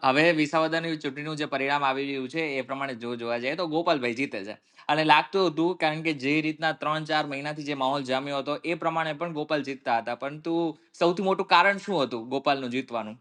હવે વિસાવદરની ચૂંટણીનું જે પરિણામ આવી રહ્યું છે એ પ્રમાણે જોવા જાય તો ગોપાલભાઈ જીતે છે. અને લાગતું હતું કારણ કે જે રીતના 3-4 મહિનાથી જે માહોલ જામ્યો હતો એ પ્રમાણે પણ ગોપાલ જીતતા હતા, પરંતુ સૌથી મોટું કારણ શું હતું ગોપાલનું જીતવાનું?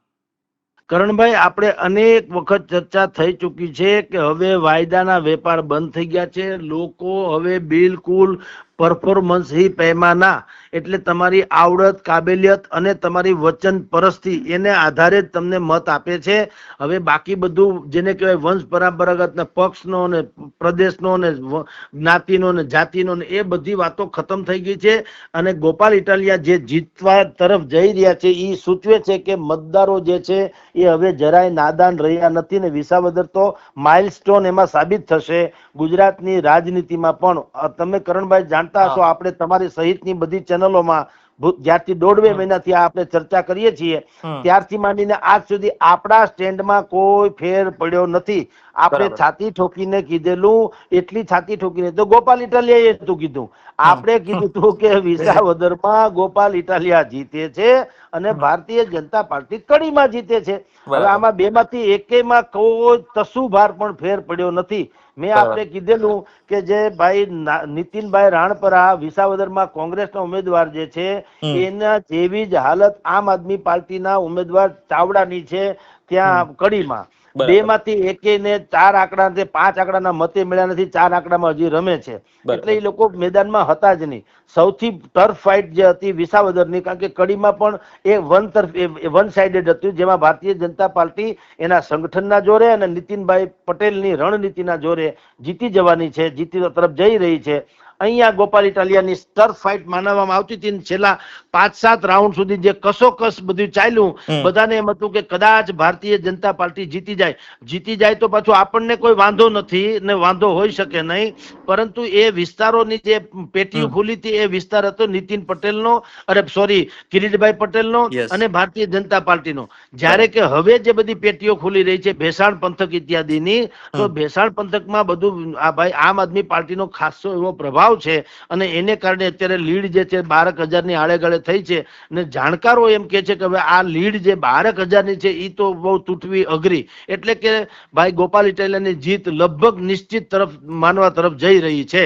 કરણભાઈ, આપણે અનેક વખત ચર્ચા થઈ ચૂકી છે કે હવે વાયદાના વેપાર બંધ થઈ ગયા છે. લોકો હવે બિલકુલ પરફોર્મન્સ હી પૈમાના, એટલે તમારી આવડત, કાબેલિયત અને તમારી વચન પરસ્તી એને આધારે જ તમને મત આપે છે. હવે બાકી બધું જેને કહેવાય વંશ પરંપરાગત ને પક્ષનો ને પ્રદેશનો ને જ્ઞાતિનો ને જાતિનો ને એ બધી વાતો ખતમ થઈ ગઈ છે. અને ગોપાલ ઇટાલિયા જે જીતવા તરફ જઈ રહ્યા છે એ સૂચવે છે કે મતદારો જે છે એ હવે જરાય નાદાન રહ્યા નથી ને વિસાવદર તો માઇલસ્ટોન એમાં સાબિત થશે. ગુજરાતની રાજનીતિમાં પણ તમે કરણભાઈ જાણતા હશો, આપણે તમારી સહિતની બધી ચેનલોમાં જ્યારથી 1.5-2 મહિનાથી આપણે ચર્ચા કરીએ છીએ ત્યારથી માંડીને આજ સુધી આપણા સ્ટેન્ડમાં કોઈ ફેર પડ્યો નથી. આપણે છાતી ઠોકીને કીધેલું, એટલી છાતી ઠોકીને તો ગોપાલ ઇટાલિયાએ હતું કીધું. આપણે કીધું હતું કે વિસાવદરમાં ગોપાલ ઇટાલિયા જીતે છે અને ભારતીય જનતા પાર્ટી કડીમાં જીતે છે. હવે આમાં બેમાંથી એકેયમાં કોઈ તસુભાર પણ ફેર પડ્યો નથી. મેં આપણે કીધેલું કે જે ભાઈ નીતિનભાઈ રાણપરા વિસાવદરમાં કોંગ્રેસના ઉમેદવાર જે છે એના જેવી જ હાલત આમ આદમી પાર્ટીના ઉમેદવાર ચાવડાની છે ત્યાં કડીમાં. 2 માંથી એકેયને 4 આંકડા 5 આંકડાના મતે મળ્યા નથી, 4 આંકડામાં હજી રમે છે. એટલે એ લોકો મેદાનમાં હતા જ નહીં. સૌથી ટર્ફ ફાઇટ જે હતી વિસાવદરની, કારણ કે કડીમાં પણ એ વન સાઇડેડ હતું, જેમાં ભારતીય જનતા પાર્ટી એના સંગઠનના જોરે અને નીતિનભાઈ પટેલની રણનીતિના જોરે જીતી જવાની છે, જીતી તરફ જઈ રહી છે. અહીંયા ગોપાલ ઇટાલિયાની ટર્ફ ફાઇટ માનવામાં આવતી હતી. છેલ્લા 5-7 રાઉન્ડ સુધી જે કસોકસ બધું ચાલ્યું, બધાને એમ હતું કે કદાચ ભારતીય જનતા પાર્ટી જીતી જાય તો પાછું આપણને કોઈ વાંધો નથી ને વાંધો હોઈ શકે નહીં. પરંતુ એ વિસ્તારોની જે પેટીઓ ખુલી હતી એ વિસ્તાર હતો નીતિન પટેલનો, કિરીટભાઈ પટેલનો અને ભારતીય જનતા પાર્ટીનો. જ્યારે કે હવે જે બધી પેટીઓ ખુલી રહી છે ભેસાણ પંથક ઇત્યાદિની, તો ભેસાણ પંથકમાં બધું આ ભાઈ આમ આદમી પાર્ટીનો ખાસો એવો પ્રભાવ છે અને એને કારણે અત્યારે લીડ જે છે 12,000ની આળેગાળે થઈ છે. અને જાણકારો એમ કે છે કે હવે આ લીડ જે 12,000ની છે એ તો બહુ તૂટવી અઘરી. એટલે કે ભાઈ ગોપાલ ઇટાલિયાની જીત લગભગ નિશ્ચિત તરફ માનવા તરફ જઈ રહી છે.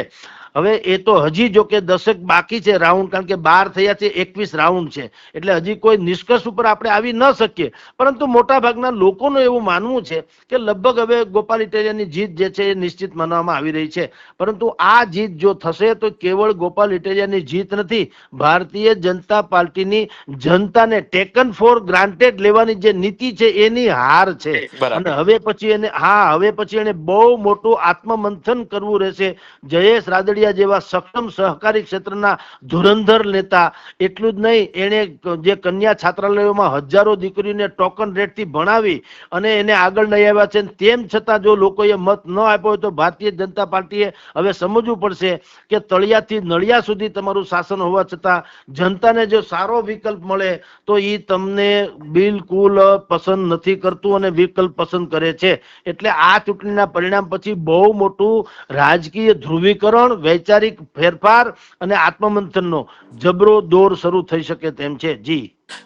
હવે એ તો હજી જો કે 10 બાકી છે રાઉન્ડ, કારણ કે 12 થયા છે, 21 રાઉન્ડ છે. એટલે હજી કોઈ નિષ્કર્ષ ઉપર આપણે આવી ન શકીએ. પરંતુ મોટા ભાગના લોકોનું એવું માનવું છે કે લગભગ હવે ગોપાલ ઇટાલિયાની જીત જે છે એ નિશ્ચિત માનવામાં આવી રહી છે. પરંતુ આ જીત જો થશે તો કેવળ ગોપાલ ઇટાલિયાની જીત નથી, ભારતીય જનતા પાર્ટીની જનતાને ટેકન ફોર ગ્રાન્ટેડ લેવાની જે નીતિ છે એની હાર છે. અને હવે પછી એને બહુ મોટું આત્મમંથન કરવું રહેશે. જયેશ રાદડિયા જેવા સક્ષમ સહકારી ક્ષેત્રના ધુરંધર નેતા, એટલું જ નહીં, એને જે કન્યા છાત્રાલયોમાં હજારો દીકરીઓને ટોકન રેટથી ભણાવી અને એને આગળ લઈ આવ્યા છે, તેમ છતાં જો લોકોએ મત ન આપ્યો હોય તો ભારતીય જનતા પાર્ટીએ હવે સમજવું પડશે કે તળિયાથી નળિયા સુધી તમારું શાસન હોવા છતાં જનતાને જો સારો વિકલ્પ મળે તો એ તમને બિલકુલ પસંદ નથી કરતું અને વિકલ્પ પસંદ કરે છે. એટલે આ ચૂંટણીના પરિણામ પછી બહુ મોટું રાજકીય ધ્રુવીકરણ, વૈચારિક ફેરફાર અને આત્મમંથનનો જબરો દોર શરૂ થઈ શકે તેમ છે. જી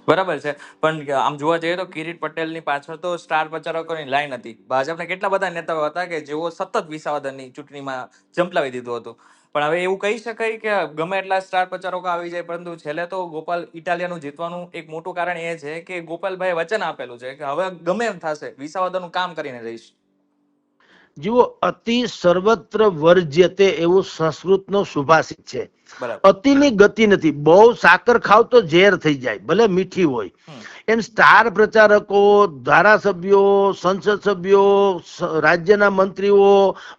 બરાબર છે. પણ આમ જોવા જઈએ તો કિરીટ પટેલની પાછળ તો સ્ટાર પ્રચારકોની લાઈન હતી. ભાજપના કેટલા બધા નેતાઓ હતા કે જેઓ સતત વિસાવદરની ચૂંટણીમાં ઝંપલાવી દીધું હતું. પણ હવે એવું કહી શકાય કે ગમે એટલા સ્ટાર પ્રચારકો આવી જાય, પરંતુ છેલ્લે તો ગોપાલ ઇટાલિયાનું જીતવાનું એક મોટું કારણ એ છે કે ગોપાલભાઈ વચન આપેલું છે કે હવે ગમે એમ થશે વિસાવદરનું કામ કરીને રહીશ. જુઓ, અતિ સર્વત્ર વર્જ્યતે એવું સંસ્કૃતનો સુભાષિત છે. અતિની ગતિ નથી. બહુ સાકર ખાવ તો ઝેર થઈ જાય, ભલે મીઠી હોય. એમ સ્ટાર પ્રચારકો, ધારાસભ્યો, સંસદ સભ્યો, રાજ્યના મંત્રીઓ,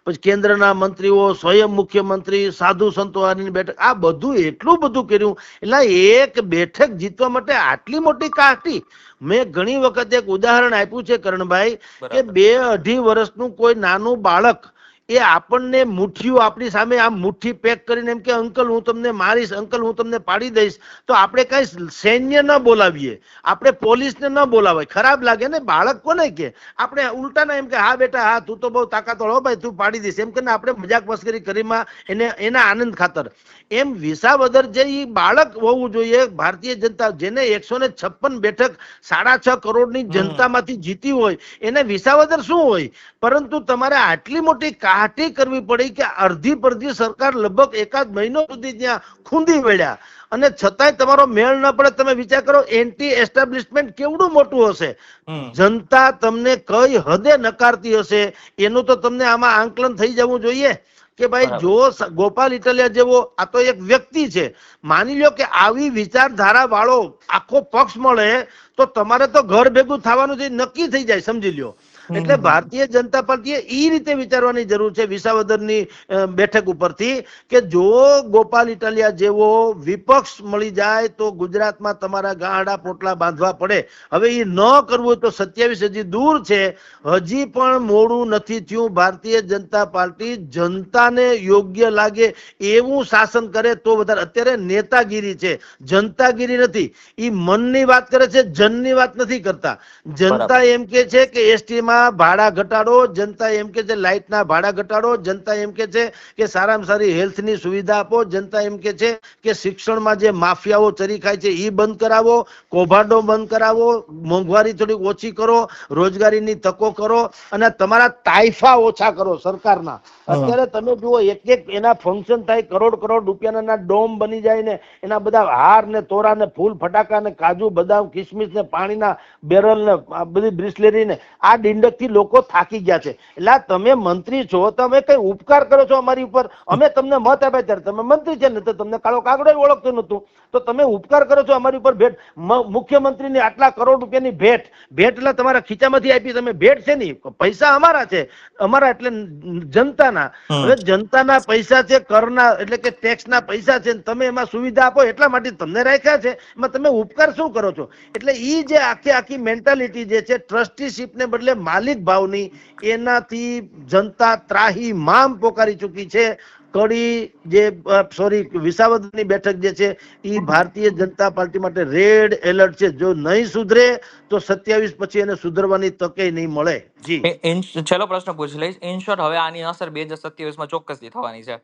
પછી કેન્દ્રના મંત્રીઓ, સ્વયં મુખ્યમંત્રી, સાધુ સંતોની બેઠક, આ બધું એટલું બધું કર્યું. એટલે એક બેઠક જીતવા માટે આટલી મોટી કાઠી. મેં ઘણી વખત એક ઉદાહરણ આપ્યું છે કરણભાઈ, કે 2-2.5 વર્ષનું કોઈ નાનું બાળક એ આપણને મુઠ્ઠીઓ આપણી સામે આમ મુઠ્ઠી પેક કરીને એમ કે અંકલ હું તમને મારીશ, અંકલ હું તમને પાડી દઈશ, તો આપણે કઈ સૈન્ય ન બોલાવીએ, આપણે પોલીસને ન બોલાવાય, ખરાબ લાગે ને. બાળક કોને કે આપણે ઉલટાના એમ કે હા બેટા હા તું તો બહુ તાકાતવાળો હો ભાઈ તું પાડી દઈશ એમ કરીને આપણે મજાક મસ્કરી કરીમાં એના આનંદ ખાતર એમ વિસાવદર જે ઈ બાળક હોવું જોઈએ. ભારતીય જનતા જેને 156 બેઠક 6.5 કરોડની જનતામાંથી જીતી હોય એને વિસાવદર શું હોય, પરંતુ તમારે આટલી મોટી કાહટી કરવી પડી કે અડધી પરધી સરકાર લગભગ એકાદ મહિનો સુધી ત્યાં ખૂંદી વળ્યા અને છતાંય તમારો મેળ ન પડે. તમે વિચાર કરો એન્ટી એસ્ટાબ્લિશમેન્ટ કેવડું મોટું હશે, જનતા તમને કઈ હદે નકારતી હશે એનું તો તમને આમાં આંકલન થઈ જવું જોઈએ કે ભાઈ જો ગોપાલ ઇટાલિયા જેવો આ તો એક વ્યક્તિ છે, માની લો કે આવી વિચારધારા વાળો આખો પક્ષ મળે તો તમારે તો ઘર ભેગું થવાનું છે નક્કી થઈ જાય, સમજી લ્યો. એટલે ભારતીય જનતા પાર્ટીએ એ રીતે વિચારવાની જરૂર છે વિસાવદરની બેઠક ઉપરથી કે જો ગોપાલ ઇટાલિયા જેવો વિપક્ષ મળી જાય તો ગુજરાતમાં તમારા ગાડા પોટલા બાંધવા પડે. હવે એ ન કરવું હોય તો 27 હજી દૂર છે, હજી પણ મોડું નથી થયું. ભારતીય જનતા પાર્ટી જનતાને યોગ્ય લાગે એવું શાસન કરે તો વધારે. અત્યારે નેતાગીરી છે, જનતાગીરી નથી. એ મનની વાત કરે છે, જનની વાત નથી કરતા. જનતા એમ કે છે કે એસટી માં ભાડા ઘટાડો, જનતા એમ કે છે લાઇટના ભાડા ઘટાડો, જનતા એમ કે છે કે સારામાં સારી હેલ્થની સુવિધા આપો, જનતા એમ કે છે કે શિક્ષણમાં જે માફિયાઓ ચરી ખાય છે એ બંધ કરાવો, કૌભાંડો બંધ કરાવો, મોંઘવારી થોડીક ઓછી કરો, રોજગારીની તકો કરો અને તમારા તાઇફા ઓછા કરો સરકારના. અત્યારે તમે જુઓ એક એક એના ફંક્શન થાય, કરોડ રૂપિયાના ડોમ બની જાય ને એના બધા હાર ને તોરા ને ફૂલ ફટાકા ને કાજુ બદામ કિસમિસ ને પાણીના બેરલ ને બધી બ્રિસ્લેરી ને આ ડીંડક થી લોકો થાકી ગયા છે. એટલે તમે મંત્રી છો, તમે કઈ ઉપકાર કરો છો અમારી ઉપર, અમે તમને મત આપ્યા ત્યારે તમે મંત્રી છે ને તો તમને કાળો કાગડો ઓળખતું નતું, તો તમે ઉપકાર કરો છો અમારી ઉપર. ભેટ મુખ્યમંત્રીની આટલા કરોડ રૂપિયાની ભેટ એટલે તમારા ખીચામાંથી આપી, તમે ભેટ છે નહીં, પૈસા અમારા છે, અમારા એટલે જનતાના. હવે જનતાના પૈસા છે, કરના એટલે કે ટેક્સના પૈસા છે, તમે એમાં સુવિધા આપો એટલા માટે તમને રાખ્યા છે, એમાં તમે ઉપકાર શું કરો છો? એટલે ઈ જે આખી મેન્ટાલિટી જે છે ટ્રસ્ટીશીપ ને બદલે માલિક ભાવની, એનાથી જનતા ત્રાહી મામ પોકારી ચૂકી છે. વિસાવદરની બેઠક જે છે એ ભારતીય જનતા પાર્ટી માટે રેડ એલર્ટ છે. જો નહીં સુધરે તો 27 પછી એને સુધરવાની તકે નહીં મળે. જી છેલ્લો પ્રશ્ન પૂછી લઈશ. ઇન શોર્ટ હવે આની અસર 2027 માં ચોક્કસથી થવાની છે?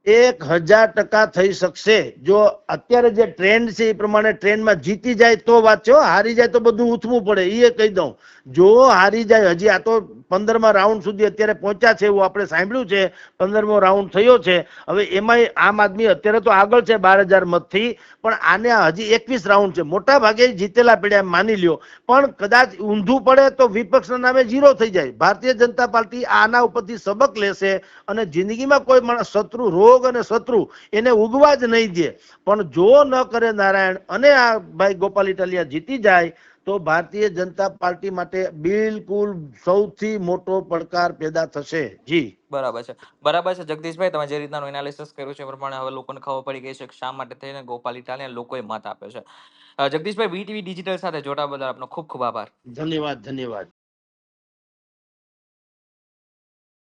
1000% થઈ શકશે. જો અત્યારે જે ટ્રેન્ડ છે એ પ્રમાણે ટ્રેન્ડમાં જીતી જાય તો વાત છે, હારી જાય તો બધું ઉથવું પડે એ કહી દઉં. જો હારી જાય, હજી આ તો 15મા રાઉન્ડ સુધી અત્યારે પહોંચ્યા છે એવું આપણે સાંભળ્યું છે, 15મો રાઉન્ડ થયો છે. હવે એમાં આમ આદમી અત્યારે તો આગળ છે 12,000 મતથી, પણ આને હજી 21 રાઉન્ડ છે. મોટા ભાગે જીતેલા પડ્યા માની લ્યો, પણ કદાચ ઊંધું પડે તો વિપક્ષના નામે 0 થઈ જાય. ભારતીય જનતા પાર્ટી આના ઉપરથી સબક લેશે અને જિંદગીમાં કોઈ માણસ શત્રુ રોગ અને શત્રુ એને ઉગવા જ નહીં દે. પણ જો ન કરે નારાયણ અને આ ભાઈ ગોપાલ ઇટાલિયા જીતી જાય તો ભારતીય જનતા પાર્ટી માટે બિલકુલ સૌથી મોટો પડકાર પેદા થશે. જી બરાબર છે જગદીશભાઈ, તમે જે રીતના એનાલિસિસ કર્યું છે એ પ્રમાણે હવે લોકોને ખબર પડી ગઈ છે કે શા માટે થઈને ગોપાલ ઇટાલિયા લોકોએ મત આપ્યો છે. જગદીશભાઈ, વીટીવી ડિજિટલ સાથે જોડાવા બદલ આપનો ખૂબ ખૂબ આભાર. ધન્યવાદ.